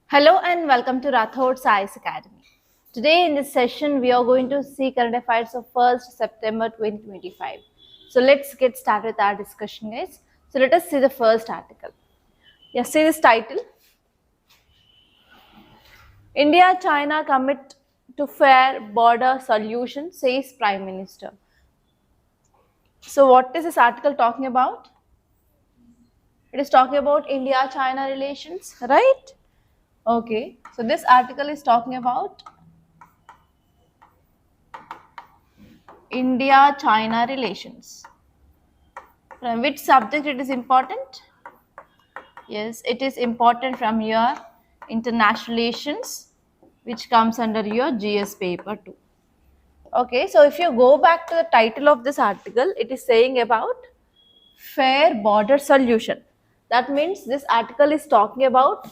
Hello and welcome to Rathod Science Academy. Today in this session we are going to see current affairs of 1st September 2025. So let's get started with our discussion, guys. So let us see the first article. Yes, see this title. India China commit to fair border solution, says Prime Minister. So what is this article talking about? It is talking about India China relations, right? Okay. So this article is talking about India-China relations. From which subject it is important? Yes, it is important from your international relations, which comes under your GS paper 2. Okay, so if you go back to the title of this article, it is saying about fair border solution. That means this article is talking about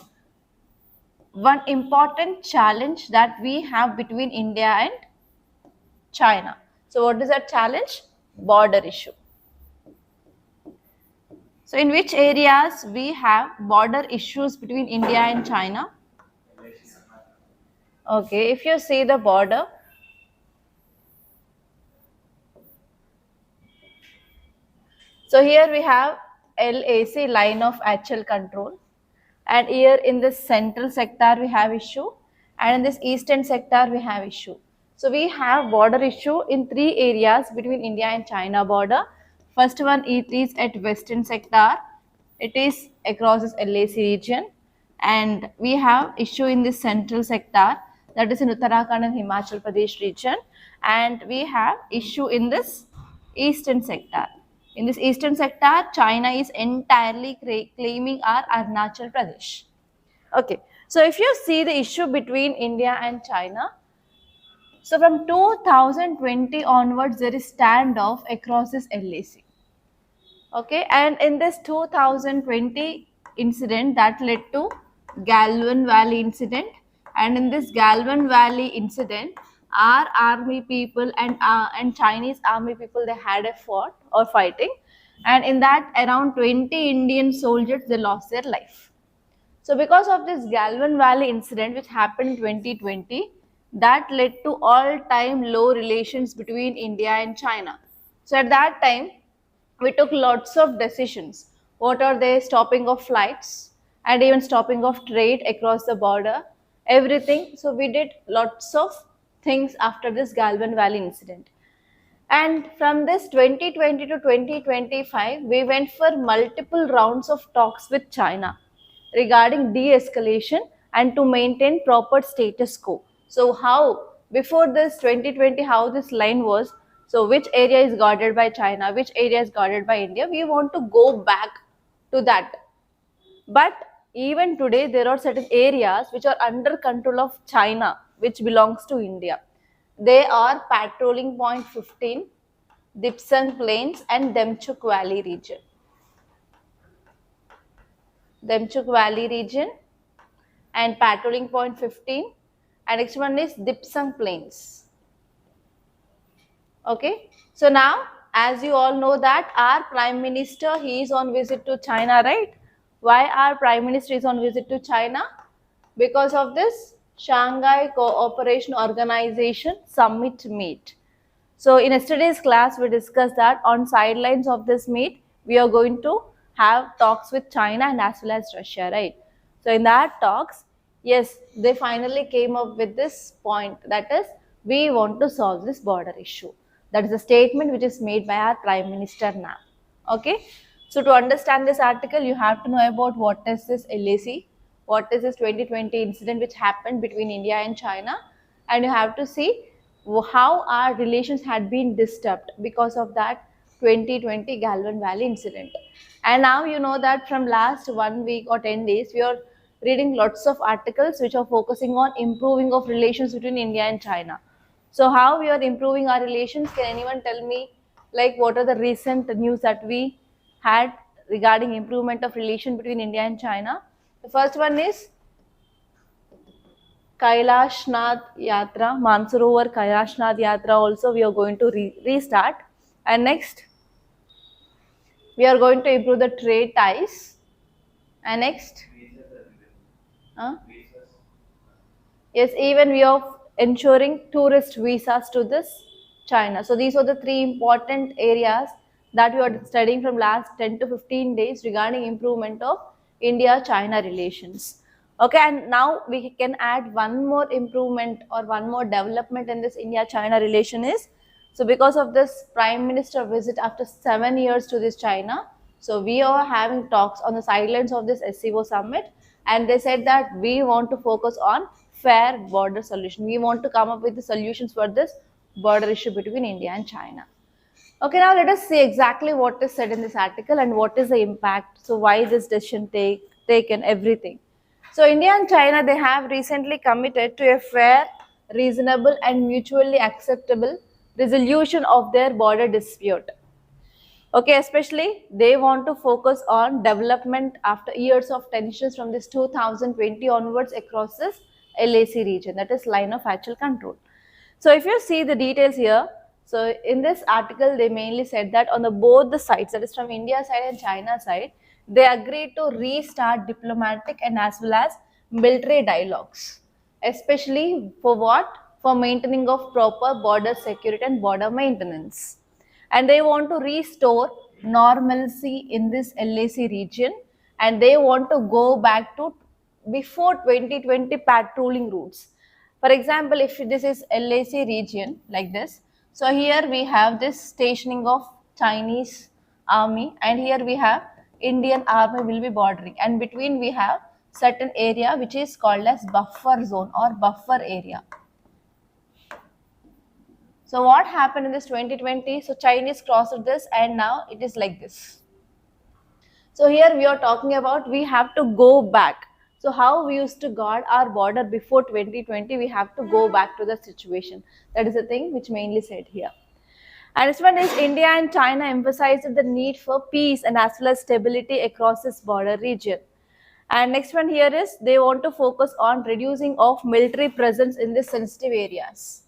one important challenge that we have between India and China. So what is that challenge? Border issue. So in which areas we have border issues between India and China? Okay, if you see the border, so here we have LAC, line of actual control, and here in this central sector we have issue, and in this eastern sector we have issue. So we have border issue in three areas between India and China border. First one, it is at western sector, it is across this LAC region, and we have issue in this central sector, that is in Uttarakhand and Himachal Pradesh region, and we have issue in this eastern sector. In this eastern sector, China is entirely claiming our Arunachal Pradesh. Okay, so if you see the issue between India and China, so from 2020 onwards, there is standoff across this LAC. Okay, and in this 2020 incident that led to Galwan Valley incident, and in this Galwan Valley incident, our army people and Chinese army people, they had a fought or fighting, and in that around 20 Indian soldiers, they lost their life. So because of this Galwan Valley incident which happened in 2020, that led to all-time low relations between India and China. So at that time, we took lots of decisions. What are they? Stopping of flights and even stopping of trade across the border, everything. So we did lots of things after this Galwan Valley incident. And from this 2020 to 2025, we went for multiple rounds of talks with China regarding de-escalation and to maintain proper status quo. So how, before this 2020, how this line was, so which area is guarded by China, which area is guarded by India, we want to go back to that. But even today, there are certain areas which are under control of China, which belongs to India. They are Patrolling Point 15, Dipsang Plains, and Demchuk Valley region. Demchuk Valley region and Patrolling Point 15, and next one is Dipsang Plains. Okay, so now as you all know that our Prime Minister, he is on visit to China, right? Why our Prime Minister is on visit to China? Because of this Shanghai Cooperation Organization Summit meet. So in yesterday's class, we discussed that on sidelines of this meet, we are going to have talks with China and as well as Russia, right? So in that talks, yes, they finally came up with this point, that is, we want to solve this border issue. That is a statement which is made by our Prime Minister now. Okay. So to understand this article, you have to know about what is this LAC, what is this 2020 incident which happened between India and China, and you have to see how our relations had been disturbed because of that 2020 Galwan Valley incident. And now you know that from last 1 week or 10 days, we are reading lots of articles which are focusing on improving of relations between India and China. So how we are improving our relations? Can anyone tell me, like, what are the recent news that we had regarding improvement of relation between India and China? The first one is Kailash Nath Yatra, Mansarovar Kailash Nath Yatra also we are going to restart. And next, we are going to improve the trade ties. And next, Yes, even we are ensuring tourist visas to this China. So these are the three important areas that we are studying from last 10 to 15 days regarding improvement of India-China relations. Okay, and now we can add one more improvement or one more development in this India-China relation is, so because of this Prime Minister visit after 7 years to this China, so we are having talks on the sidelines of this SCO summit, and they said that we want to focus on fair border solution. We want to come up with the solutions for this border issue between India and China. Okay, now let us see exactly what is said in this article and what is the impact. So why this decision taken, everything. So India and China, they have recently committed to a fair, reasonable and mutually acceptable resolution of their border dispute. Okay, especially they want to focus on development after years of tensions from this 2020 onwards across this LAC region, that is line of actual control. So if you see the details here, so in this article they mainly said that on the both the sides, that is from India side and China side, they agreed to restart diplomatic and as well as military dialogues, especially for what? For maintaining of proper border security and border maintenance, and they want to restore normalcy in this LAC region, and they want to go back to before 2020 patrolling routes. For example, if this is LAC region like this, so here we have this stationing of Chinese army, and here we have Indian army will be bordering, and between we have certain area which is called as buffer zone or buffer area. So what happened in this 2020? So Chinese crossed this and now it is like this. So here we are talking about we have to go back. So how we used to guard our border before 2020, we have to go back to the situation. That is the thing which mainly said here. And this one is India and China emphasized the need for peace and as well as stability across this border region. And next one here is they want to focus on reducing of military presence in the sensitive areas,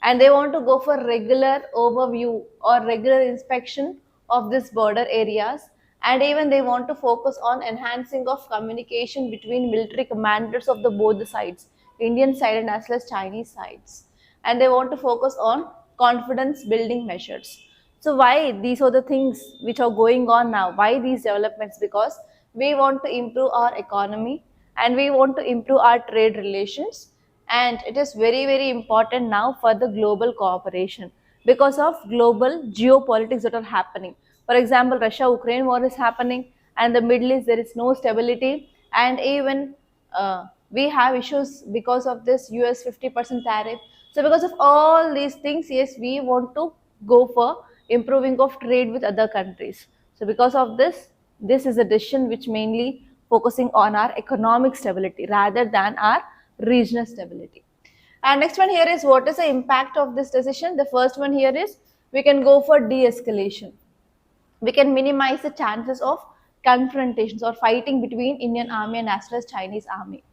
and they want to go for regular overview or regular inspection of this border areas, and even they want to focus on enhancing of communication between military commanders of the both the sides, Indian side and as well as Chinese sides, and they want to focus on confidence building measures. So why these are the things which are going on now? Why these developments? Because we want to improve our economy and we want to improve our trade relations, and it is very important now for the global cooperation because of global geopolitics that are happening. For example, Russia Ukraine war is happening, and the Middle East there is no stability, and even we have issues because of this US 50% tariff. So because of all these things, yes, we want to go for improving of trade with other countries. So because of this is a decision which mainly focusing on our economic stability rather than our regional stability. And next one here is what is the impact of this decision? The first one here is we can go for de-escalation. We can minimize the chances of confrontations or fighting between Indian army and as well as Chinese army.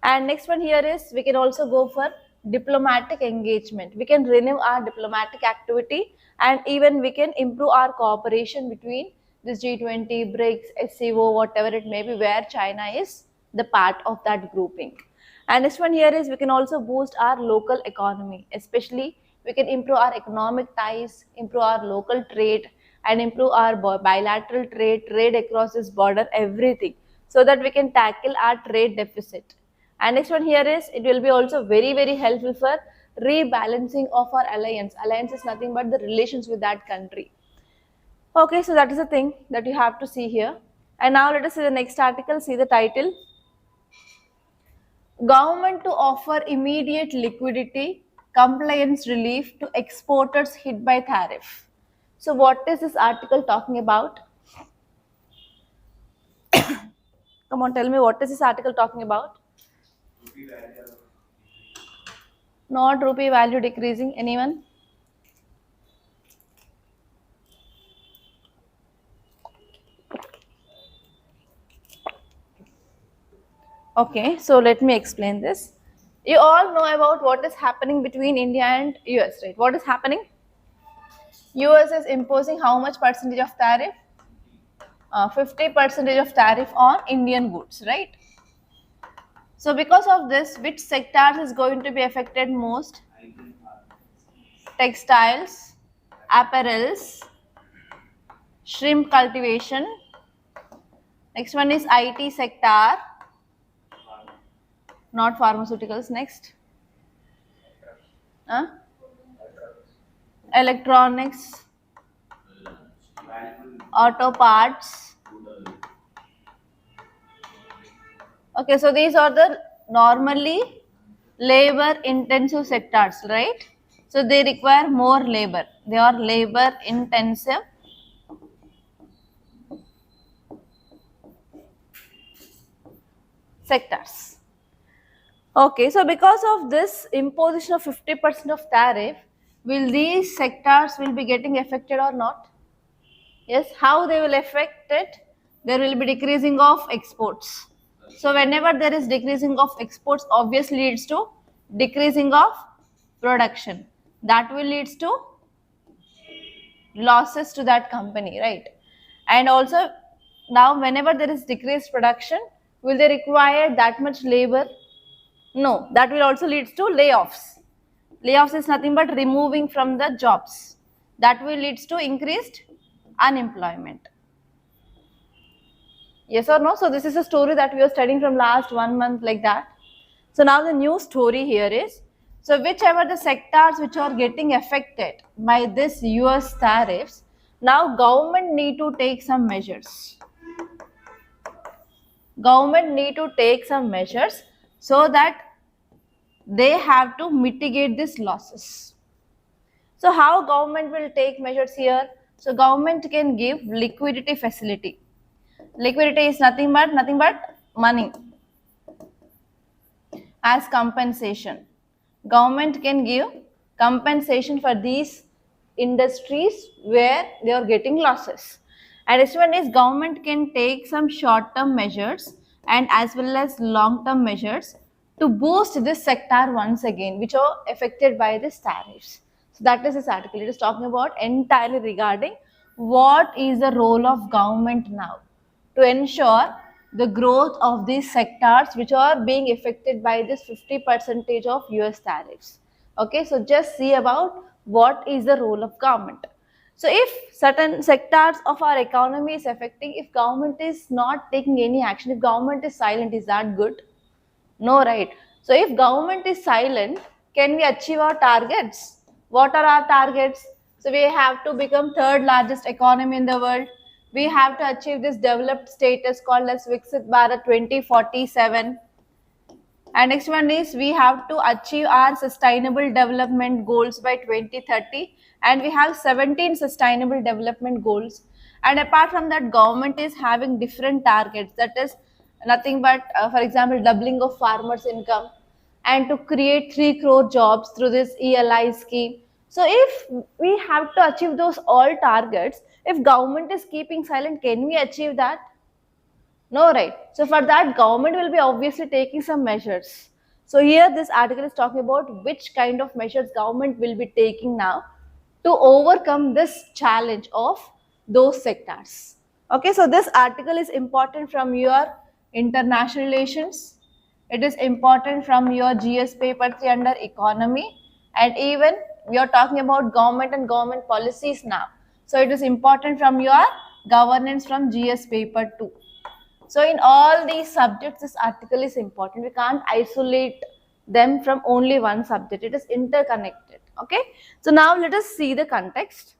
And next one here is we can also go for diplomatic engagement. We can renew our diplomatic activity, and even we can improve our cooperation between this G20, BRICS, SCO, whatever it may be, where China is the part of that grouping. And this one here is we can also boost our local economy, especially we can improve our economic ties, improve our local trade, and improve our bilateral trade across this border, everything, so that we can tackle our trade deficit. And next one here is it will be also very helpful for rebalancing of our alliance. Alliance is nothing but the relations with that country. Okay, so that is the thing that you have to see here. And now let us see the next article, see the title. Government to offer immediate liquidity, compliance relief to exporters hit by tariff. So what is this article talking about? Come on, tell me, what is this article talking about? Not rupee value decreasing. Anyone? Okay, so let me explain this. You all know about what is happening between India and US, right? What is happening? US is imposing how much percentage of tariff? 50% of tariff on Indian goods, right? So because of this, which sectors is going to be affected most? Textiles, apparels, shrimp cultivation. Next one is IT sector, not pharmaceuticals. Next, electronics, auto parts. Okay, so these are the normally labor intensive sectors, right? So they require more labor. They are labor intensive sectors. Okay, so because of this imposition of 50% of tariff, will these sectors will be getting affected or not? Yes, how they will affect it? There will be decreasing of exports. So whenever there is decreasing of exports, obviously leads to decreasing of production. That will leads to losses to that company, right? And also now whenever there is decreased production, will they require that much labor? No, that will also leads to layoffs. Layoffs is nothing but removing from the jobs. That will leads to increased unemployment. Yes or no? So this is a story that we are studying from last 1 month like that. So now the new story here is, so whichever the sectors which are getting affected by this US tariffs, now government need to take some measures. Government need to take some measures so that they have to mitigate these losses. So how government will take measures here? So government can give liquidity facility. Liquidity is nothing but money as compensation. Government can give compensation for these industries where they are getting losses. And this one is government can take some short-term measures and as well as long-term measures to boost this sector once again, which are affected by these tariffs. So that is this article. It is talking about entirely regarding what is the role of government now to ensure the growth of these sectors which are being affected by this 50% of US tariffs. Okay, so just see about what is the role of government. So if certain sectors of our economy is affecting, if government is not taking any action, if government is silent, is that good? No, right? So if government is silent, can we achieve our targets? What are our targets? So we have to become third largest economy in the world. We have to achieve this developed status called as Viksit Bharat 2047. And next one is we have to achieve our sustainable development goals by 2030. And we have 17 sustainable development goals. And apart from that, government is having different targets. That is nothing but, for example, doubling of farmers' income and to create 3 crore jobs through this ELI scheme. So if we have to achieve those all targets, if government is keeping silent, can we achieve that? No, right? So for that, government will be obviously taking some measures. So here this article is talking about which kind of measures government will be taking now to overcome this challenge of those sectors. Okay, so this article is important from your international relations. It is important from your GS paper 3 under economy, and even we are talking about government and government policies now. So it is important from your governance from GS paper 2. So in all these subjects, this article is important. We can't isolate them from only one subject. It is interconnected. Okay. So now let us see the context.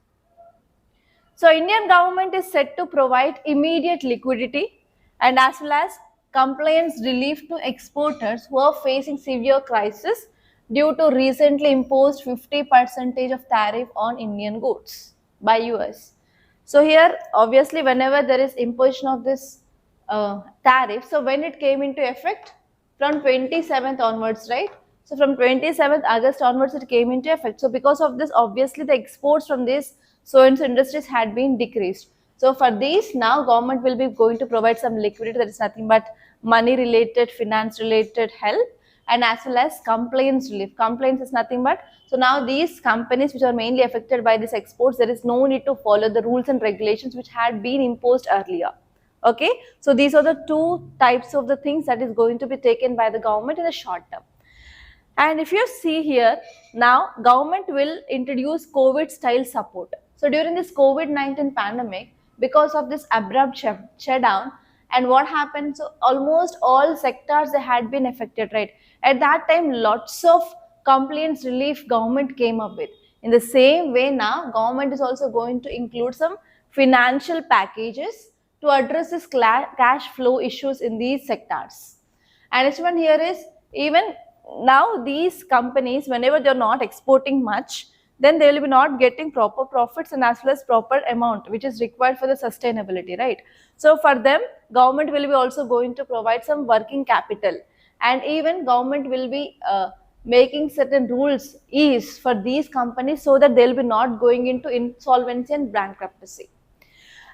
So Indian government is set to provide immediate liquidity and as well as compliance relief to exporters who are facing severe crisis due to recently imposed 50% of tariff on Indian goods by US. So here obviously whenever there is imposition of this tariff, so when it came into effect from 27th onwards, right? So from 27th August onwards it came into effect. So because of this, obviously the exports from these so-and-so industries had been decreased. So for these, now government will be going to provide some liquidity, that is nothing but money related, finance related help, and as well as compliance relief. Compliance is nothing but, so now these companies which are mainly affected by these exports, there is no need to follow the rules and regulations which had been imposed earlier. Okay, so these are the two types of the things that is going to be taken by the government in the short term. And if you see here, now government will introduce COVID style support. So during this COVID-19 pandemic, because of this abrupt shutdown, and what happened, so almost all sectors they had been affected, right? At that time, lots of complaints relief government came up with. In the same way now, government is also going to include some financial packages to address this cash flow issues in these sectors. And next one here is, even now these companies, whenever they're not exporting much, then they will be not getting proper profits and as well as proper amount which is required for the sustainability, right? So for them, government will be also going to provide some working capital, and even government will be making certain rules ease for these companies so that they'll be not going into insolvency and bankruptcy.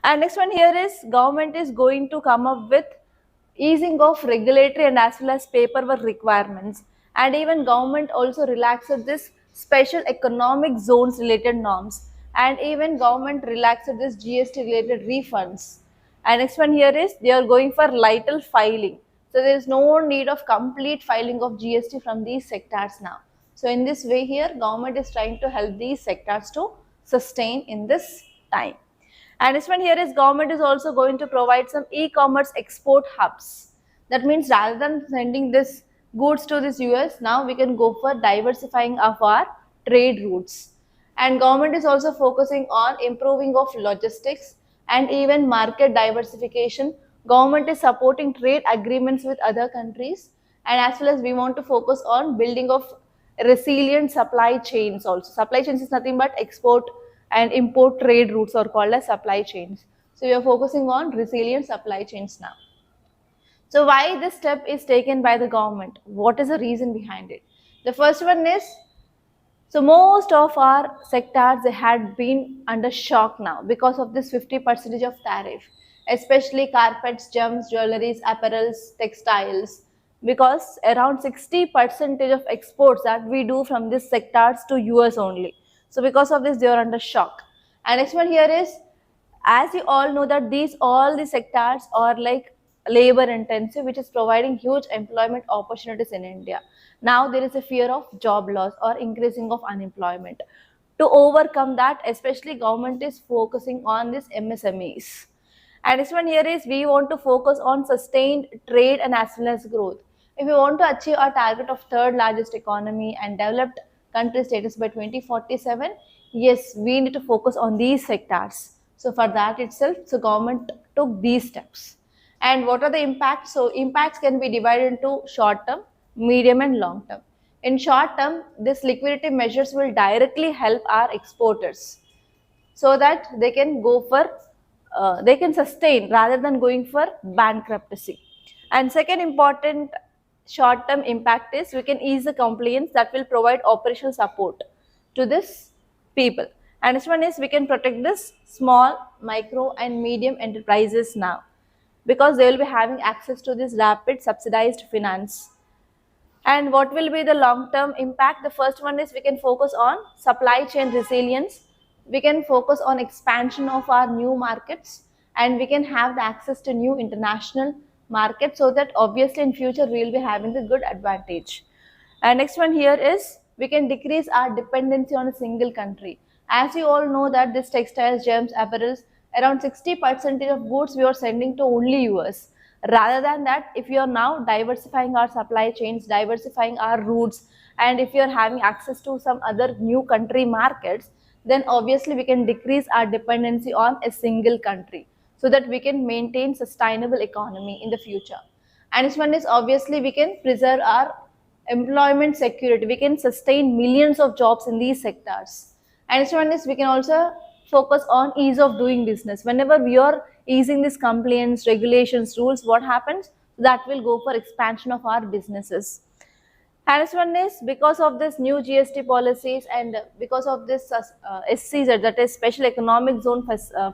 And next one here is, government is going to come up with easing of regulatory and as well as paperwork requirements, and even government also relaxed this special economic zones related norms, and even government relaxed this GST related refunds. And next one here is, they are going for lighter filing, so there is no need of complete filing of GST from these sectors now. So in this way here, government is trying to help these sectors to sustain in this time. And this one here is, government is also going to provide some e-commerce export hubs. That means rather than sending this goods to this US, now we can go for diversifying of our trade routes. And government is also focusing on improving of logistics and even market diversification. Government is supporting trade agreements with other countries, and as well as we want to focus on building of resilient supply chains also. Supply chains is nothing but export and import trade routes are called as supply chains. So we are focusing on resilient supply chains now. So why this step is taken by the government? What is the reason behind it? The first one is, so most of our sectors they had been under shock now because of this 50% of tariff, especially carpets, gems, jewelries, apparels, textiles, because around 60% of exports that we do from these sectors to US only. So because of this, they are under shock. And next one here is, as you all know that all the sectors are like labor intensive, which is providing huge employment opportunities in India. Now there is a fear of job loss or increasing of unemployment. To overcome that, especially government is focusing on this MSMEs. And this one here is, we want to focus on sustained trade and as well as growth. If we want to achieve our target of third largest economy and developed country status by 2047, yes, we need to focus on these sectors. So for that itself, so government took these steps. And what are the impacts? So impacts can be divided into short term, medium and long term. In short term, this liquidity measures will directly help our exporters so that they can go for they can sustain rather than going for bankruptcy. And second important short term impact is, we can ease the compliance that will provide operational support to this people. And this one is, we can protect this small, micro and medium enterprises now, because they will be having access to this rapid subsidized finance. And what will be the long term impact? The first one is, we can focus on supply chain resilience, we can focus on expansion of our new markets, and we can have the access to new international markets, so that obviously in future we will be having the good advantage. And next one here is, we can decrease our dependency on a single country. As you all know that this textiles, gems, apparels, around 60% of goods we are sending to only US. Rather than that, if you are now diversifying our supply chains, diversifying our routes, and if you are having access to some other new country markets, then obviously we can decrease our dependency on a single country, so that we can maintain sustainable economy in the future. And this one is, obviously we can preserve our employment security, we can sustain millions of jobs in these sectors. And this one is, we can also focus on ease of doing business. Whenever we are easing this compliance, regulations, rules, what happens? That will go for expansion of our businesses. And this one is, because of this new GST policies and because of this SCZ, that is special economic zone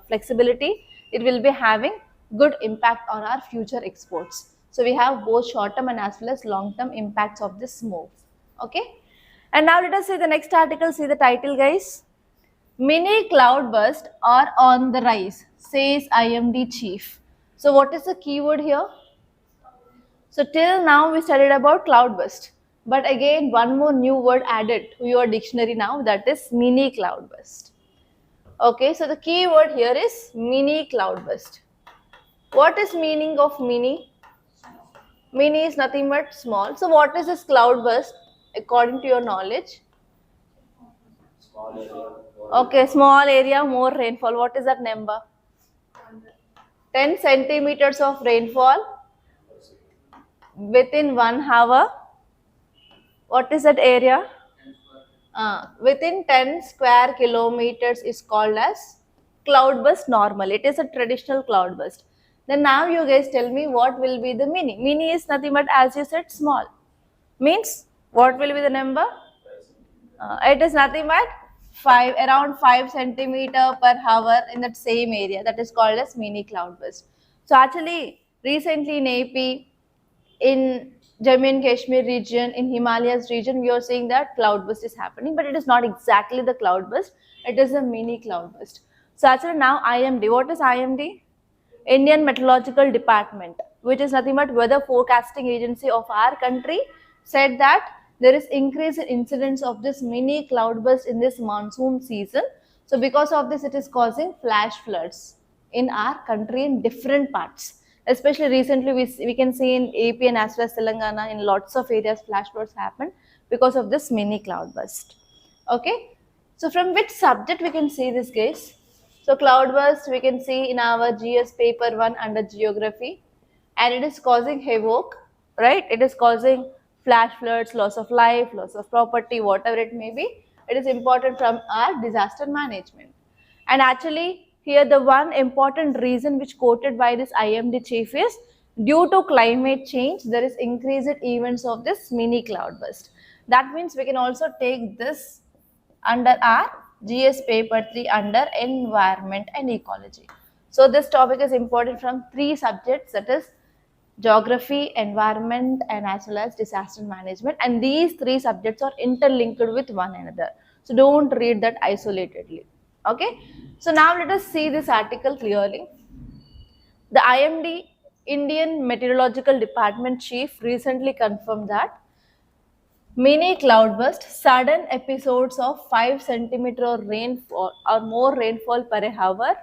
flexibility, it will be having good impact on our future exports. So we have both short term and as well as long term impacts of this move. Okay. And now let us see the next article. See the title, guys. Mini cloud burst are on the rise, says IMD chief. So what is the keyword here? So till now we studied about cloudburst. But again, one more new word added to your dictionary now, that is mini cloudburst. Okay, so the key word here is mini cloudburst. What is meaning of mini? Mini is nothing but small. So what is this cloudburst according to your knowledge? Okay, small area, more rainfall. What is that number? 10 centimeters of rainfall within 1 hour. What is that area? Within 10 square kilometers is called as cloudburst normal. It is a traditional cloudburst. Then now you guys tell me what will be the mini. Mini is nothing but, as you said, small. Means what will be the number? It is nothing but around 5 centimeter per hour in that same area. That is called as mini cloudburst. So actually, recently in AP, in Jammu and Kashmir region, in Himalayas region, we are seeing that cloudburst is happening, but it is not exactly the cloudburst. It is a mini cloudburst. So actually now IMD, what is IMD? Indian Meteorological Department, which is nothing but weather forecasting agency of our country, said that there is increase in incidence of this mini cloudburst in this monsoon season. So because of this, it is causing flash floods in our country in different parts. Especially recently, we can see in AP and as well as Telangana, in lots of areas, flash floods happen because of this mini cloudburst. Okay, so from which subject we can see this, guys? So cloudburst we can see in our GS paper 1 under geography, and it is causing havoc, right? It is causing flash floods, loss of life, loss of property, whatever it may be. It is important from our disaster management. And actually here the one important reason which quoted by this IMD chief is due to climate change, there is increased events of this mini cloudburst. That means we can also take this under our GS paper 3 under environment and ecology. So this topic is important from 3 subjects, that is geography, environment, and as well as disaster management, and these 3 subjects are interlinked with one another. So don't read that isolatedly. Okay, so now let us see this article clearly. The IMD, Indian Meteorological Department chief, recently confirmed that mini cloudburst, sudden episodes of 5 centimeter rainfall or more rainfall per hour,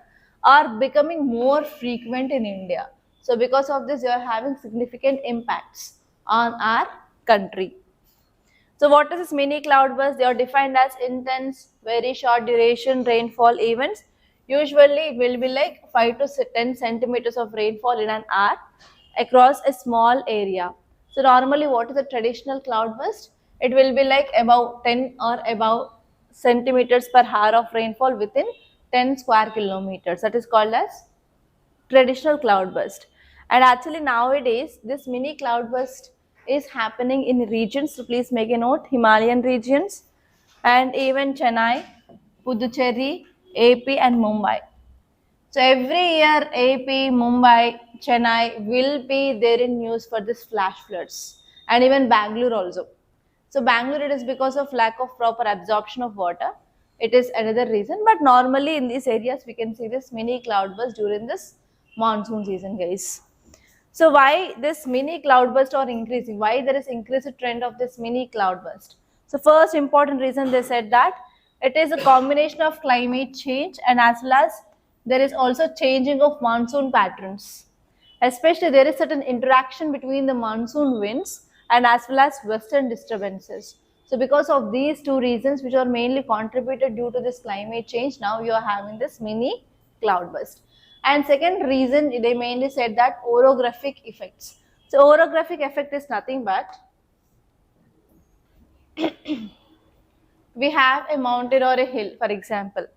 are becoming more frequent in India. So because of this, you are having significant impacts on our country. So what is this mini cloudburst? They are defined as intense, very short duration rainfall events. Usually will be like 5 to 10 centimeters of rainfall in an hour across a small area. So normally what is a traditional cloudburst? It will be like about 10 or above centimeters per hour of rainfall within 10 square kilometers. That is called as traditional cloudburst. And actually nowadays this mini cloudburst is happening in regions, so please make a note: Himalayan regions and even Chennai, Puducherry, AP and Mumbai. So every year AP, Mumbai, Chennai will be there in news for this flash floods, and even Bangalore also. So Bangalore, it is because of lack of proper absorption of water. It is another reason, but normally in these areas we can see this mini cloudburst during this monsoon season, guys. So why this mini cloudburst are increasing? Why there is increased trend of this mini cloudburst? So first important reason, they said that it is a combination of climate change and as well as there is also changing of monsoon patterns. Especially there is certain interaction between the monsoon winds and as well as western disturbances. So because of these 2 reasons, which are mainly contributed due to this climate change, now you are having this mini cloudburst. And second reason, they mainly said that orographic effects. So orographic effect is nothing but we have a mountain or a hill, for example.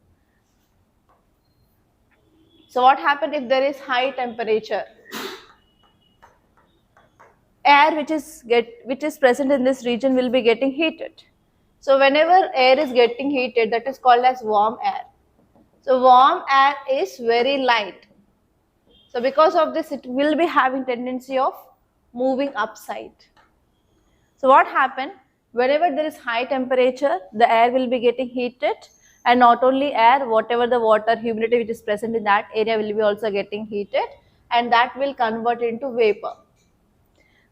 So what happens if there is high temperature? Air which is present in this region will be getting heated. So whenever air is getting heated, that is called as warm air. So warm air is very light. So because of this, it will be having tendency of moving upside. So what happens? Whenever there is high temperature, the air will be getting heated, and not only air, whatever the water, humidity which is present in that area will be also getting heated, and that will convert into vapor.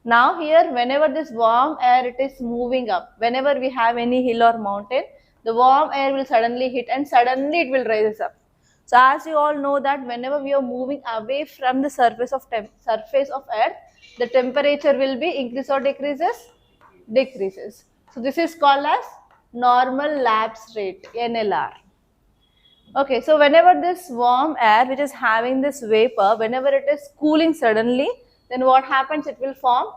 Now here, whenever this warm air it is moving up, whenever we have any hill or mountain, the warm air will suddenly hit and suddenly it will rise up. So as you all know that whenever we are moving away from the surface of earth, the temperature will be increase or decreases? Decreases. So this is called as normal lapse rate, NLR. Okay, so whenever this warm air which is having this vapor, whenever it is cooling suddenly, then what happens? It will form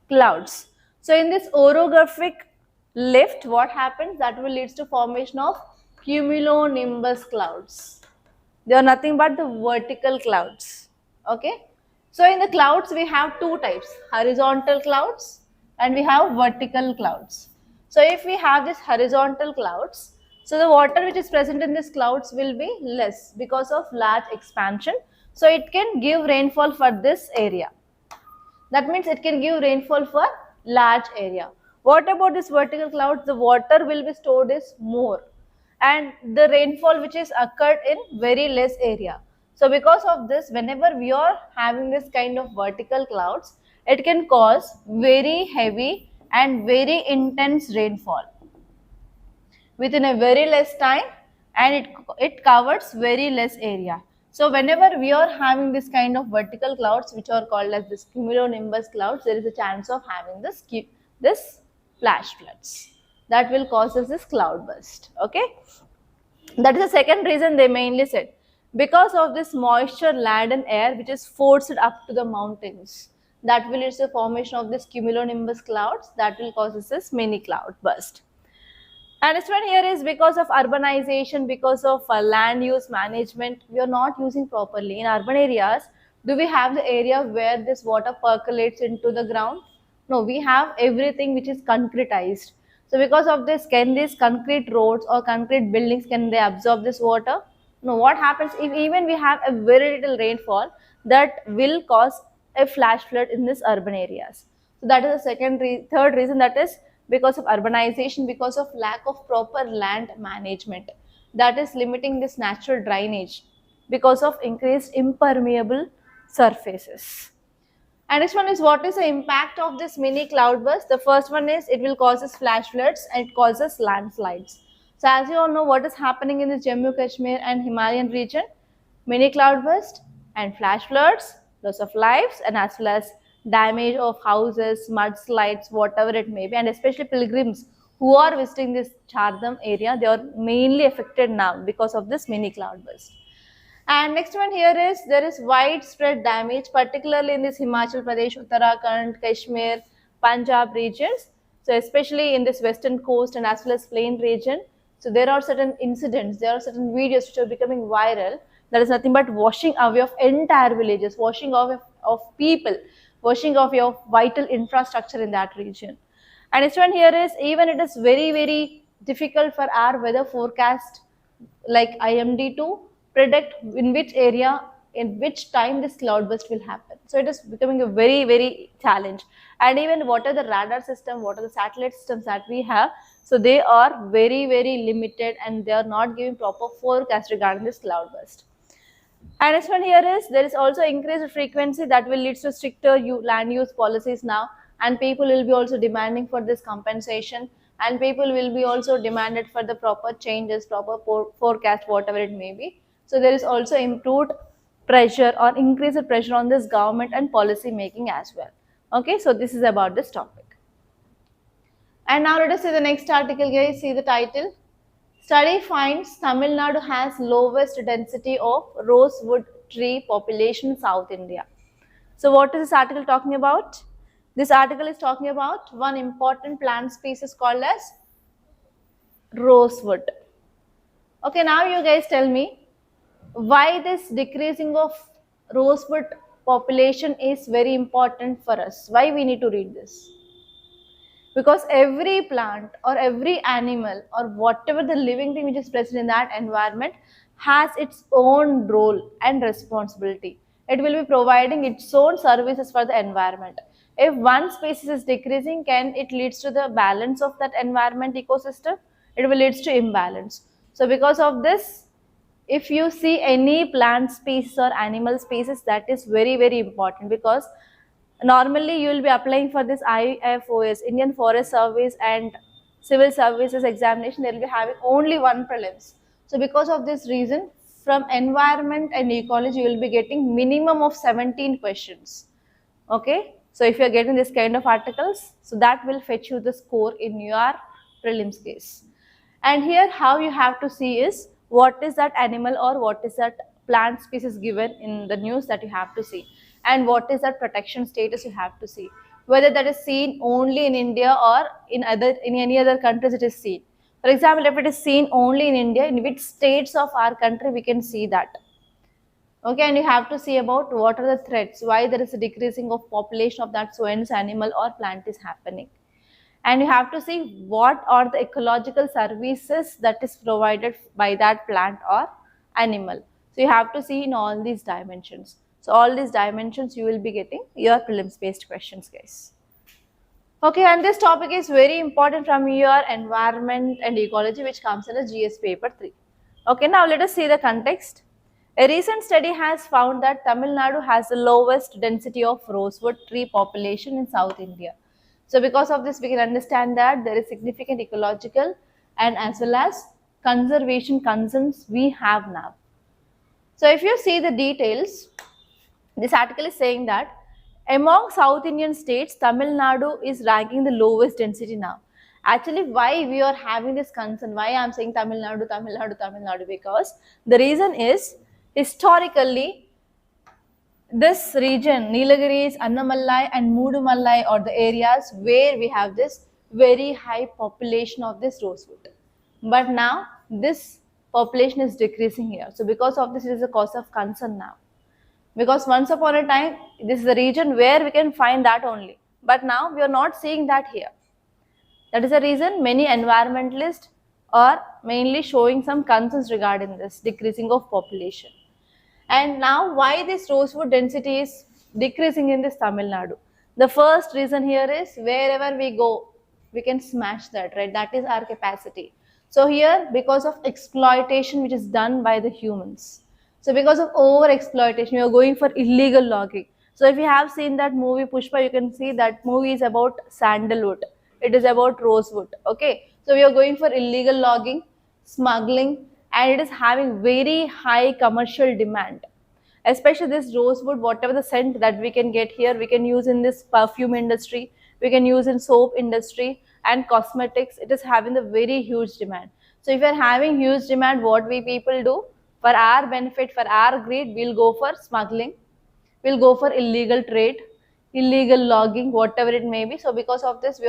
clouds. So in this orographic lift, what happens? That will leads to formation of cumulonimbus clouds. They are nothing but the vertical clouds. Okay. So in the clouds, we have two types, horizontal clouds and we have vertical clouds. So if we have this horizontal clouds, so the water which is present in these clouds will be less because of large expansion. So it can give rainfall for this area. That means it can give rainfall for large area. What about this vertical clouds? The water will be stored is more and the rainfall which is occurred in very less area. So because of this, whenever we are having this kind of vertical clouds, it can cause very heavy and very intense rainfall within a very less time, and it covers very less area. So whenever we are having this kind of vertical clouds which are called as this cumulonimbus clouds, there is a chance of having this flash floods that will cause us this cloud burst. Okay, that is the second reason they mainly said, because of this moisture laden air which is forced up to the mountains, that will lead to the formation of this cumulonimbus clouds that will cause us this mini cloud burst. And this one here is because of urbanization, because of land use management, we are not using properly. In urban areas, do we have the area where this water percolates into the ground? No, we have everything which is concretized. So because of this, can these concrete roads or concrete buildings, can they absorb this water? No, what happens if even we have a very little rainfall, that will cause a flash flood in these urban areas. So that is the third reason, that is because of urbanization, because of lack of proper land management, that is limiting this natural drainage because of increased impermeable surfaces. And this one is, what is the impact of this mini cloudburst? The first one is it will causes flash floods and it causes landslides. So as you all know, what is happening in the Jammu Kashmir and Himalayan region? Mini cloudburst and flash floods, loss of lives, and as well as damage of houses, mudslides, whatever it may be, and especially pilgrims who are visiting this Chardham area, they are mainly affected now because of this mini cloudburst. And next one here is, there is widespread damage, particularly in this Himachal Pradesh, Uttarakhand, Kashmir, Punjab regions. So especially in this western coast and as well as plain region. So there are certain incidents, there are certain videos which are becoming viral. That is nothing but washing away of entire villages, washing away of people, washing off your vital infrastructure in that region. And this one here is, even it is very, very difficult for our weather forecast like IMD to predict in which area, in which time this cloudburst will happen. So it is becoming a very, very challenge. And even what are the radar system, what are the satellite systems that we have, so they are very, very limited and they are not giving proper forecast regarding this cloudburst. And this one here is, there is also increased frequency that will lead to stricter land use policies now, and people will be also demanding for this compensation, and people will be also demanded for the proper changes, proper forecast, whatever it may be. So there is also improved pressure or increased pressure on this government and policy making as well. Okay, so this is about this topic. And now let us see the next article, guys. See the title. Study finds Tamil Nadu has lowest density of rosewood tree population in South India. So what is this article talking about? This article is talking about one important plant species called as rosewood. Okay, now you guys tell me why this decreasing of rosewood population is very important for us. Why we need to read this? Because every plant or every animal or whatever the living thing which is present in that environment has its own role and responsibility. It will be providing its own services for the environment. If one species is decreasing, can it leads to the balance of that environment ecosystem? It will leads to imbalance. So because of this, if you see any plant species or animal species, that is very, very important, because normally you will be applying for this IFOS, Indian Forest Service, and Civil Services examination. They will be having only one prelims. So because of this reason, from environment and ecology, you will be getting minimum of 17 questions. Okay, so if you are getting this kind of articles, so that will fetch you the score in your prelims case. And here how you have to see is what is that animal or what is that plant species given in the news that you have to see, and what is that protection status you have to see, whether that is seen only in India or in any other countries it is seen. For example, if it is seen only in India, in which states of our country we can see that. Okay, and you have to see about what are the threats, why there is a decreasing of population of that so and so animal or plant is happening. And you have to see what are the ecological services that is provided by that plant or animal. So you have to see in all these dimensions. So all these dimensions you will be getting your prelims based questions, guys. Okay, and this topic is very important from your environment and ecology, which comes in a GS paper 3. Okay, now let us see the context. A recent study has found that Tamil Nadu has the lowest density of rosewood tree population in South India. So because of this, we can understand that there is significant ecological and as well as conservation concerns we have now. So if you see the details, this article is saying that among South Indian states, Tamil Nadu is ranking the lowest density now. Actually, why we are having this concern? Why I am saying Tamil Nadu, Tamil Nadu, Tamil Nadu? Because the reason is historically this region, Nilgiris, Annamalai and Mudumalai are the areas where we have this very high population of this rosewood. But now this population is decreasing here. So because of this, it is a cause of concern now. Because once upon a time, this is the region where we can find that only. But now we are not seeing that here. That is the reason many environmentalists are mainly showing some concerns regarding this decreasing of population. And now why this rosewood density is decreasing in this Tamil Nadu? The first reason here is wherever we go, we can smash that, right? That is our capacity. So here, because of exploitation which is done by the humans. So because of over exploitation, we are going for illegal logging. So if you have seen that movie Pushpa, you can see that movie is about sandalwood. It is about rosewood. Okay. So we are going for illegal logging, smuggling, and it is having very high commercial demand. Especially this rosewood, whatever the scent that we can get here, we can use in this perfume industry, we can use in soap industry and cosmetics. It is having a very huge demand. So if you are having huge demand, what we people do? For our benefit, for our greed, we'll go for smuggling, we'll go for illegal trade, illegal logging, whatever it may be. So because of this, we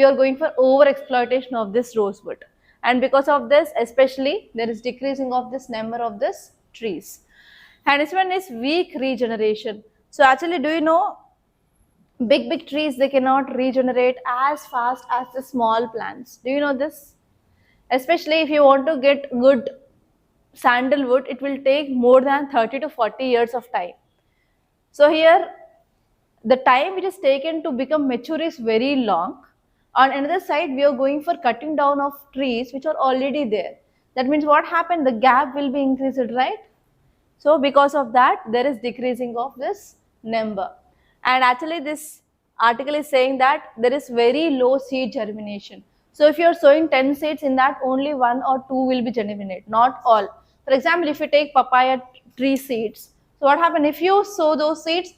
are going for over exploitation of this rosewood, and because of this, especially there is decreasing of this number of this trees. And this one is weak regeneration. So actually, do you know, big trees, they cannot regenerate as fast as the small plants. Do you know this? Especially if you want to get good sandalwood, it will take more than 30 to 40 years of time. So here, the time it is taken to become mature is very long. On another side, we are going for cutting down of trees which are already there. That means what happened? The gap will be increased, right? So because of that, there is decreasing of this number. And actually this article is saying that there is very low seed germination. So if you are sowing 10 seeds, in that only 1 or 2 will be germinate, not all. For example, if you take papaya tree seeds, so what happens if you sow those seeds,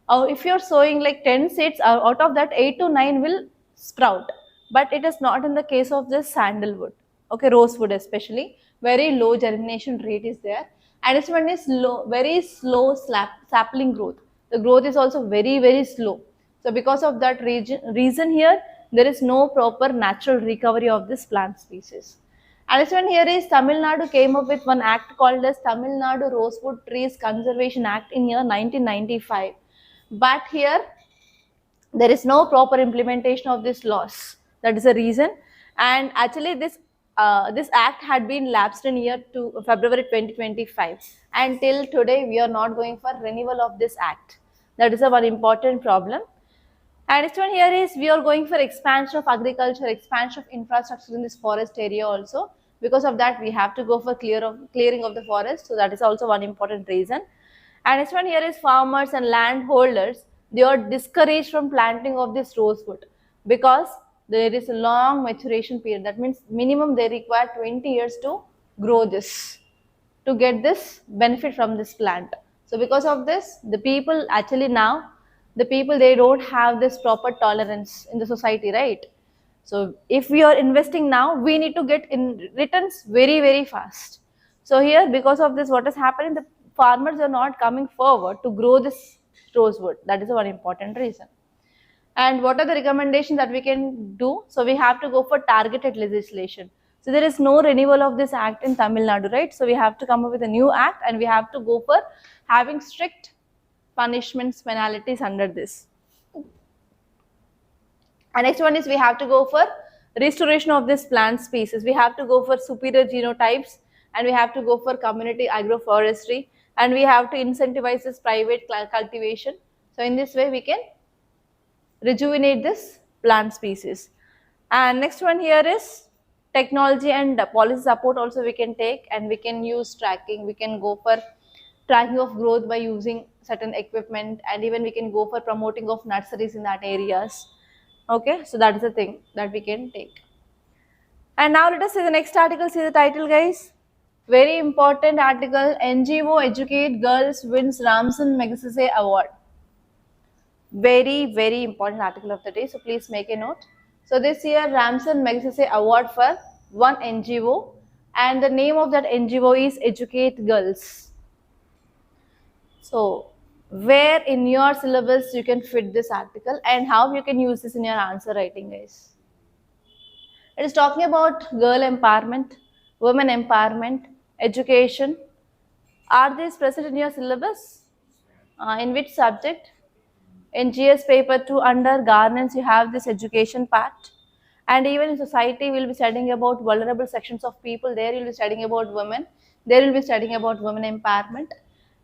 if you are sowing like 10 seeds, out of that 8 to 9 will sprout. But it is not in the case of this sandalwood. Okay, rosewood especially, very low germination rate is there. And this one is low, very slow sapling growth. The growth is also very slow. So because of that reason here, there is no proper natural recovery of this plant species. And this one here is Tamil Nadu came up with one act called as Tamil Nadu Rosewood Trees Conservation Act in year 1995. But here there is no proper implementation of this laws. That is the reason. And actually this act had been lapsed in year to February 2025, and till today we are not going for renewal of this act. That is a one important problem. And next one here is we are going for expansion of agriculture, expansion of infrastructure in this forest area also. Because of that, we have to go for clearing of the forest. So that is also one important reason. And next one here is farmers and landholders. They are discouraged from planting of this rosewood because there is a long maturation period. That means minimum they require 20 years to grow this, to get this benefit from this plant. So because of this, the people actually now, the people, they don't have this proper tolerance in the society, right? So if we are investing now, we need to get in returns very fast. So here, because of this, what is happening, the farmers are not coming forward to grow this rosewood. That is one important reason. And what are the recommendations that we can do? So we have to go for targeted legislation. So there is no renewal of this act in Tamil Nadu, right? So we have to come up with a new act, and we have to go for having strict punishments, penalties under this. And next one is we have to go for restoration of this plant species. We have to go for superior genotypes, and we have to go for community agroforestry, and we have to incentivize this private cultivation. So in this way, we can rejuvenate this plant species. And next one here is technology and policy support also we can take, and we can use tracking. We can go for tracking of growth by using certain equipment, and even we can go for promoting of nurseries in that areas. Okay, so that is the thing that we can take. And now let us see the next article. See the title, guys. Very important article. NGO Educate Girls wins Ramson Magsaysay Award. Very important article of the day. So please make a note. So this year Ramson Magsaysay Award for one NGO, and the name of that NGO is Educate Girls. So where in your syllabus you can fit this article, and how you can use this in your answer writing, guys. It is talking about girl empowerment, women empowerment, education. Are these present in your syllabus? In which subject? In GS paper 2 under governance, you have this education part. And even in society, we'll be studying about vulnerable sections of people. There you'll be studying about women. There you'll be studying about women empowerment.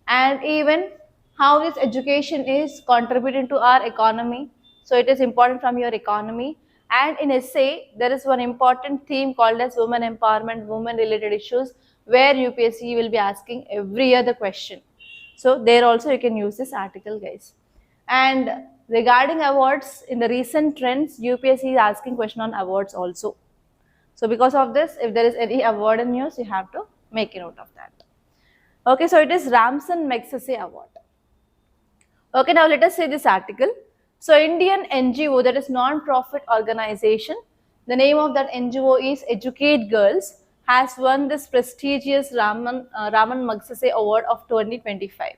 And even how this education is contributing to our economy. So it is important from your economy. And in essay, there is one important theme called as women empowerment, women related issues, where UPSC will be asking every year the question. So there also you can use this article, guys. And regarding awards, in the recent trends, UPSC is asking question on awards also. So because of this, if there is any award in news, you have to make a note of that. Okay, so it is Ramson Magsaysay Award. Okay, now let us see this article. So Indian NGO, that is non-profit organization, the name of that NGO is Educate Girls, has won this prestigious Raman Magsaysay Award of 2025.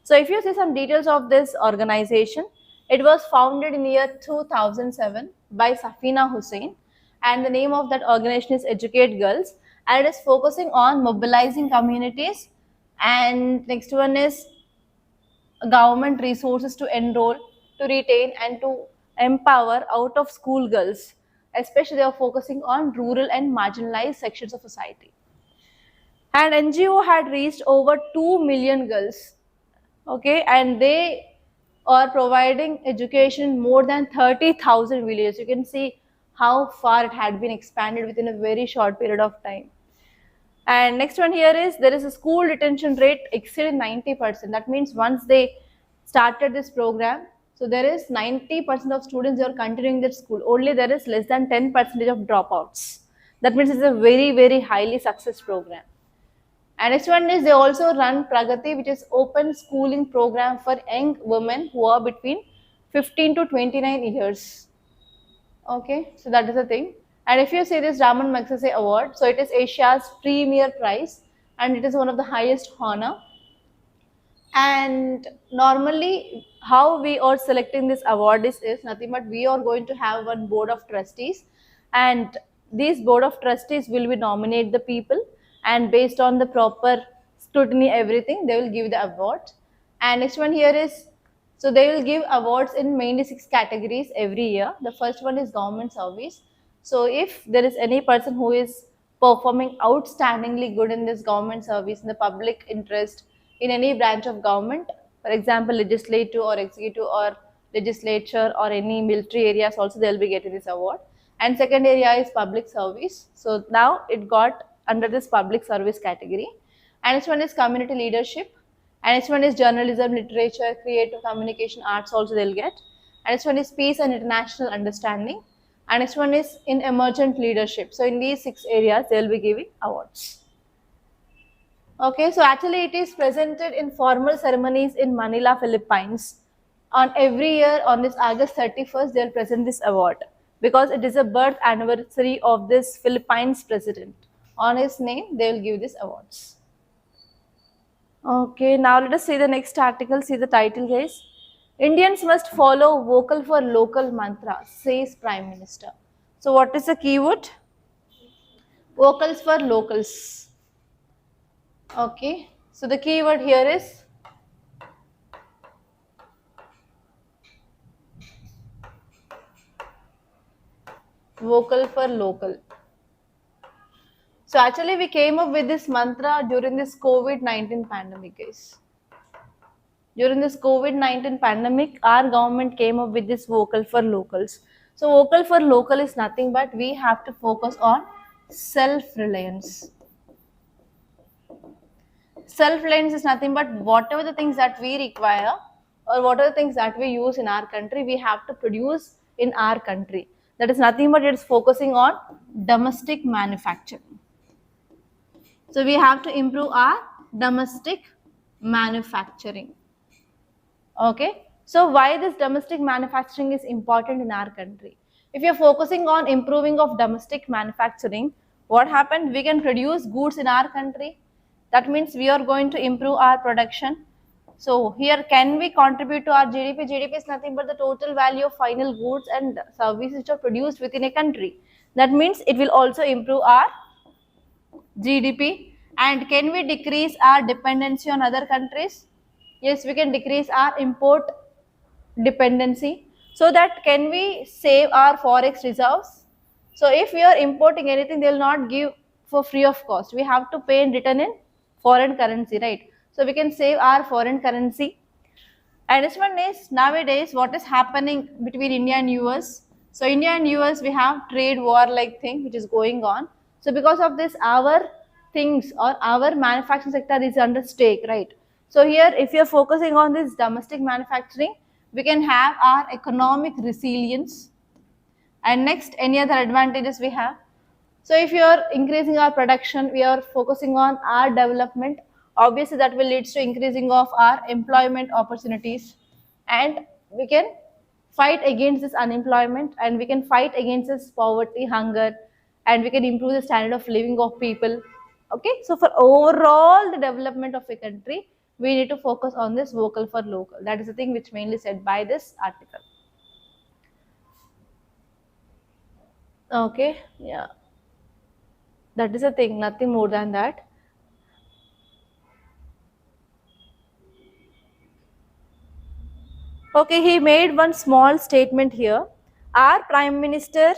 So if you see some details of this organization, it was founded in the year 2007 by Safina Hussain, and the name of that organization is Educate Girls, and it is focusing on mobilizing communities. And next one is government resources to enroll, to retain, and to empower out of school girls. Especially they are focusing on rural and marginalized sections of society. And NGO had reached over 2 million girls. Okay, and they are providing education in more than 30,000 villages. You can see how far it had been expanded within a very short period of time. And next one here is there is a school retention rate exceeding 90%. That means once they started this program, so there is 90% of students who are continuing their school. Only there is less than 10% of dropouts. That means it's a very highly success program. And next one is they also run Pragati, which is open schooling program for young women who are between 15 to 29 years. Okay, so that is the thing. And if you see this Raman Magsaysay Award, so it is Asia's premier prize, and it is one of the highest honor. And normally how we are selecting this award is nothing but we are going to have one board of trustees, and these board of trustees will be nominate the people, and based on the proper scrutiny everything they will give the award. And next one here is, so they will give awards in mainly 6 categories every year. The first one is government service. So if there is any person who is performing outstandingly good in this government service, in the public interest, in any branch of government, for example legislative or executive or legislature or any military areas also, they will be getting this award. And second area is public service. So now it got under this public service category. And next one is community leadership. And next one is journalism, literature, creative communication, arts also they'll get. And next one is peace and international understanding. And next one is in emergent leadership. So in these 6 areas, they'll be giving awards. Okay, so actually it is presented in formal ceremonies in Manila, Philippines. On every year on this August 31st, they'll present this award because it is a birth anniversary of this Philippines president. On his name, they will give these awards. Okay, now let us see the next article, see the title guys. Indians must follow vocal for local mantra, says Prime Minister. So what is the keyword? Vocals for locals. Okay, so the keyword here is vocal for local. So actually we came up with this mantra during this COVID-19 pandemic guys. During this COVID-19 pandemic, our government came up with this vocal for locals. So vocal for local is nothing but we have to focus on self-reliance. Self-reliance is nothing but whatever the things that we require or whatever the things that we use in our country, we have to produce in our country. That is nothing but it is focusing on domestic manufacturing. So we have to improve our domestic manufacturing. Okay. So why this domestic manufacturing is important in our country? If you're focusing on improving of domestic manufacturing, what happened? We can produce goods in our country. That means we are going to improve our production. So here can we contribute to our GDP? GDP is nothing but the total value of final goods and services which are produced within a country. That means it will also improve our GDP. And can we decrease our dependency on other countries? Yes, we can decrease our import dependency. So that can we save our forex reserves? So if we are importing anything, they will not give for free of cost. We have to pay and return in foreign currency, right? So we can save our foreign currency. And this one is nowadays what is happening between India and US. So India and US, we have trade war like thing which is going on. So because of this, our things or our manufacturing sector is under stake, right? So here, if you're focusing on this domestic manufacturing, we can have our economic resilience. And next, any other advantages we have? So if you are increasing our production, we are focusing on our development. Obviously, that will lead to increasing of our employment opportunities, and we can fight against this unemployment, and we can fight against this poverty, hunger, and we can improve the standard of living of people. Okay, so for overall the development of a country, we need to focus on this vocal for local. That is the thing which mainly said by this article. Okay, yeah, that is the thing, nothing more than that. Okay, he made one small statement here. Our Prime Minister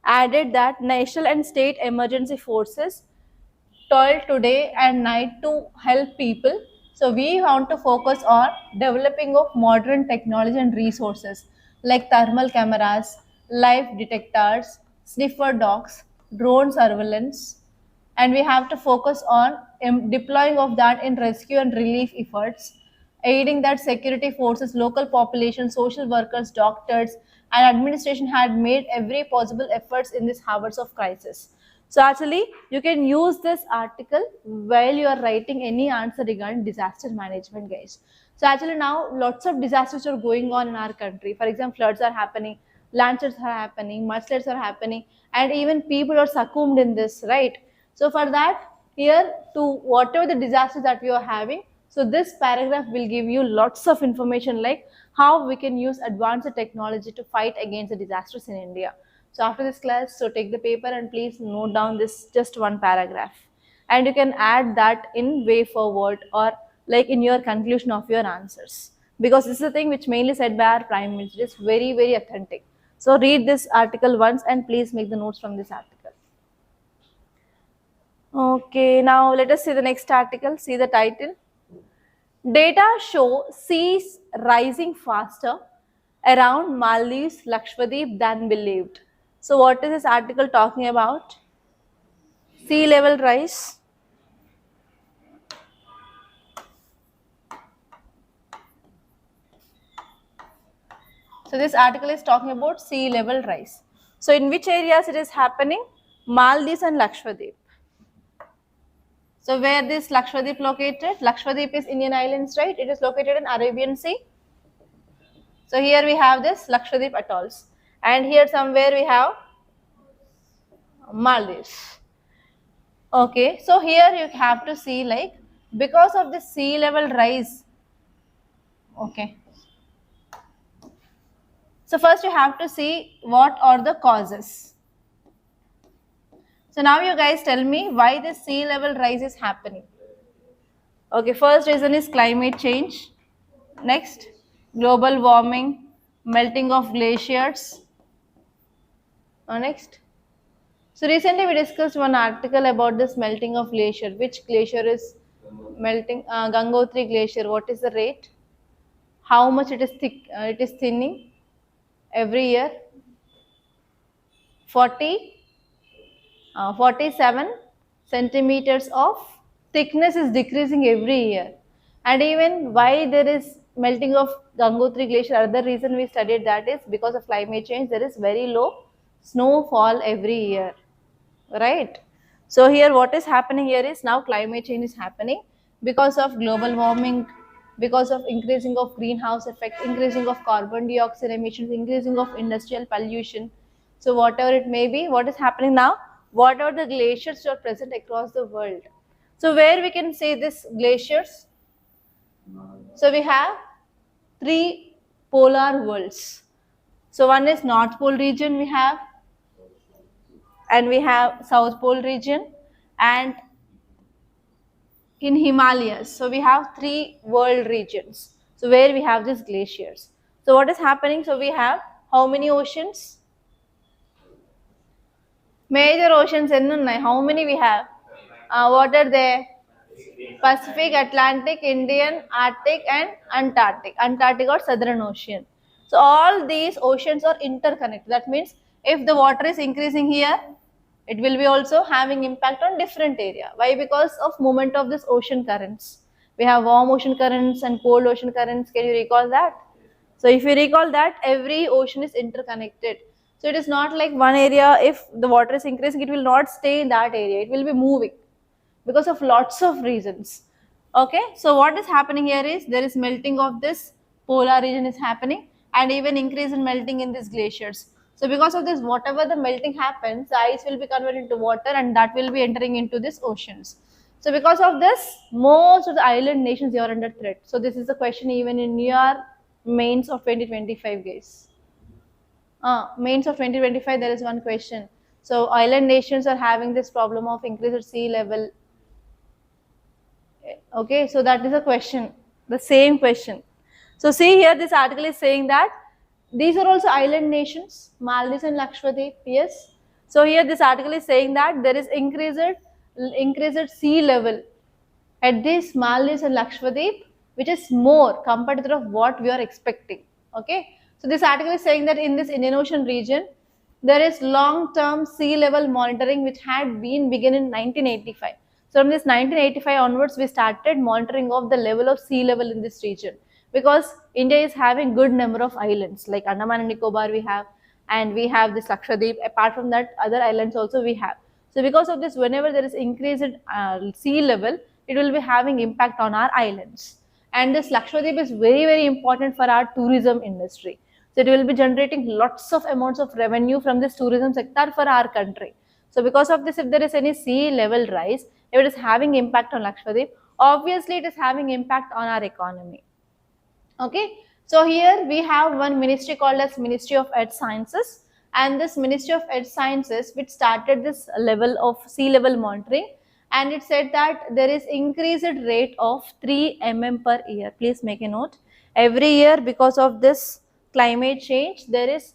added that national and state emergency forces toil today and night to help people. So we want to focus on developing of modern technology and resources like thermal cameras, live detectors, sniffer dogs, drone surveillance, and we have to focus on deploying of that in rescue and relief efforts, aiding that security forces, local population, social workers, doctors, and administration had made every possible efforts in these hours of crisis. So actually, you can use this article while you are writing any answer regarding disaster management, guys. So actually now lots of disasters are going on in our country. For example, floods are happening, landslides are happening, mudslides are happening, and even people are succumbed in this, right? So for that, here to whatever the disasters that we are having, so this paragraph will give you lots of information like how we can use advanced technology to fight against the disasters in India. So after this class, so take the paper and please note down this just one paragraph. And you can add that in way forward or like in your conclusion of your answers. Because this is the thing which mainly said by our Prime Minister. It's very, very authentic. So read this article once and please make the notes from this article. Okay, now let us see the next article. See the title. Data show seas rising faster around Maldives, Lakshadweep than believed. So what is this article talking about? sea level rise. So this article is talking about sea level rise. So in which areas it is happening? Maldives and Lakshadweep. So where this Lakshadweep located? Lakshadweep is Indian islands, right? It is located in Arabian Sea. So here we have this Lakshadweep atolls, and here somewhere we have Maldives. Okay, so here you have to see, like, because of the sea level rise. Okay, so first you have to see what are the causes. So now you guys tell me why the sea level rise is happening. Okay, first reason is climate change. Next, global warming, melting of glaciers. Next. So recently we discussed one article about this melting of glacier. Which glacier is melting? Gangotri glacier. What is the rate? How much it is thick? It is thinning every year. 47 centimeters of thickness is decreasing every year. And even why there is melting of Gangotri glacier, other reason we studied that is because of climate change, there is very low snowfall every year, right? So here what is happening here is now climate change is happening because of global warming, because of increasing of greenhouse effect, increasing of carbon dioxide emissions, increasing of industrial pollution. So whatever it may be, what is happening now? What are the glaciers that are present across the world? So where we can say this glaciers? So we have three polar worlds. So one is North Pole region we have, and we have South Pole region, and in Himalayas. So we have three world regions. So where we have these glaciers. So what is happening? So we have how many oceans? Major oceans ఎన్ని ఉన్నాయి? How many we have? What are they? Pacific, Atlantic, Indian, Arctic and Antarctic. Antarctic or Southern Ocean. So all these oceans are interconnected. That means if the water is increasing here, it will be also having impact on different area. Why? Because of movement of this ocean currents. We have warm ocean currents and cold ocean currents. Can you recall that? So if you recall that, every ocean is interconnected. So it is not like one area, if the water is increasing, it will not stay in that area. It will be moving because of lots of reasons. Okay, so what is happening here is there is melting of this polar region is happening, and even increase in melting in these glaciers. So because of this, whatever the melting happens, the ice will be converted into water, and that will be entering into these oceans. So because of this, most of the island nations are under threat. So this is the question even in your mains of 2025, guys. Mains of 2025, there is one question. So island nations are having this problem of increased sea level. Okay, so that is a question, the same question. So see here, this article is saying that these are also island nations, Maldives and Lakshadweep. Yes. So here this article is saying that there is increased sea level at this Maldives and Lakshadweep, which is more compared to what we are expecting. Okay. So this article is saying that in this Indian Ocean region, there is long-term sea level monitoring which had been begun in 1985. So from this 1985 onwards, we started monitoring of the level of sea level in this region, because India is having good number of islands like Andaman and Nicobar we have, and we have this Lakshadweep. Apart from that, other islands also we have. So because of this, whenever there is increased sea level, it will be having impact on our islands. And this Lakshadweep is very important for our tourism industry. So it will be generating lots of amounts of revenue from this tourism sector for our country. So because of this, if there is any sea level rise, if it is having impact on Lakshadweep, obviously it is having impact on our economy. Okay, so here we have one ministry called as Ministry of Earth Sciences, and this Ministry of Earth Sciences which started this level of sea level monitoring, and it said that there is increased rate of 3 mm per year. Please make a note. Every year, because of this climate change, there is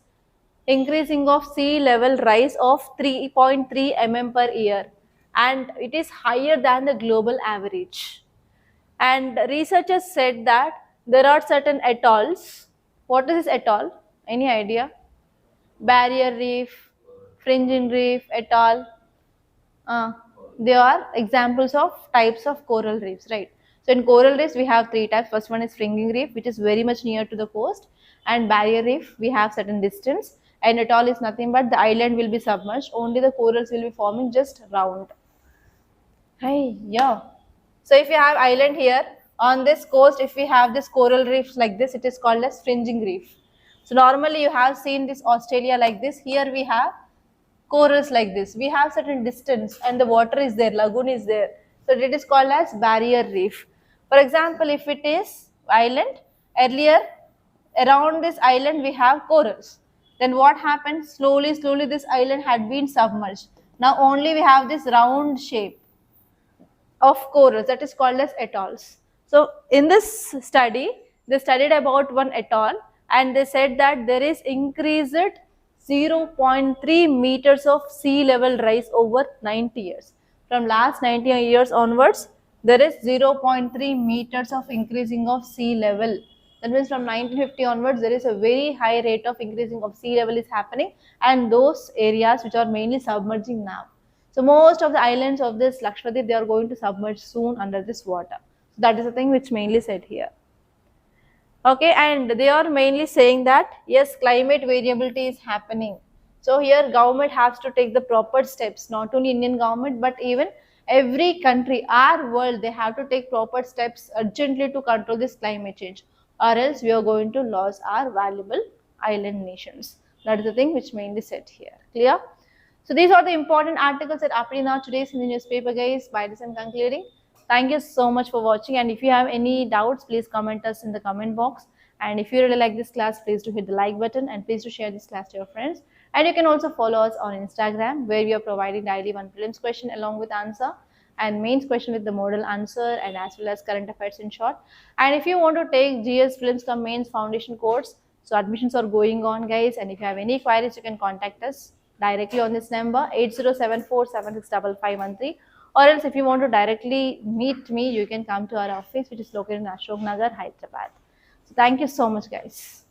increasing of sea level rise of 3.3 mm per year, and it is higher than the global average. And researchers said that there are certain atolls. What is this atoll? Any idea? Barrier reef, fringing reef, atoll. they are examples of types of coral reefs, right? So in coral reefs, we have three types. First one is fringing reef, which is very much near to the coast, and barrier reef, we have certain distance, and atoll is nothing but the island will be submerged, only the corals will be forming just round. Hey, yeah. So if you have island here on this coast, if we have this coral reefs like this, it is called as fringing reef. So normally you have seen this Australia like this. Here we have corals like this. We have certain distance and the water is there, lagoon is there. So it is called as barrier reef. For example, if it is island, earlier around this island we have corals. Then what happened? Slowly this island had been submerged. Now only we have this round shape of corals that is called as atolls. So in this study, they studied about one atoll and they said that there is increased 0.3 meters of sea level rise over 90 years. From last 90 years onwards, there is 0.3 meters of increasing of sea level. That means from 1950 onwards, there is a very high rate of increasing of sea level is happening, and those areas which are mainly submerging now. So most of the islands of this Lakshadweep, they are going to submerge soon under this water. So that is the thing which mainly said here. Okay, and they are mainly saying that yes, climate variability is happening. So here government has to take the proper steps, not only Indian government but even every country, our world, they have to take proper steps urgently to control this climate change, or else we are going to lose our valuable island nations. That is the thing which mainly said here. Clear? So these are the important articles that appear now today's in the newspaper, guys. By this I'm concluding. Thank you so much for watching, and if you have any doubts, please comment us in the comment box. And if you really like this class, please do hit the like button and please do share this class to your friends. And you can also follow us on Instagram, where we are providing daily one prelims question along with answer and mains question with the model answer, and as well as current affairs in short. And if you want to take GS Prelims cum mains foundation course, so admissions are going on, guys. And if you have any queries, you can contact us directly on this number 8074765513, or else if you want to directly meet me, you can come to our office, which is located in Ashok Nagar, Hyderabad. So thank you so much, guys.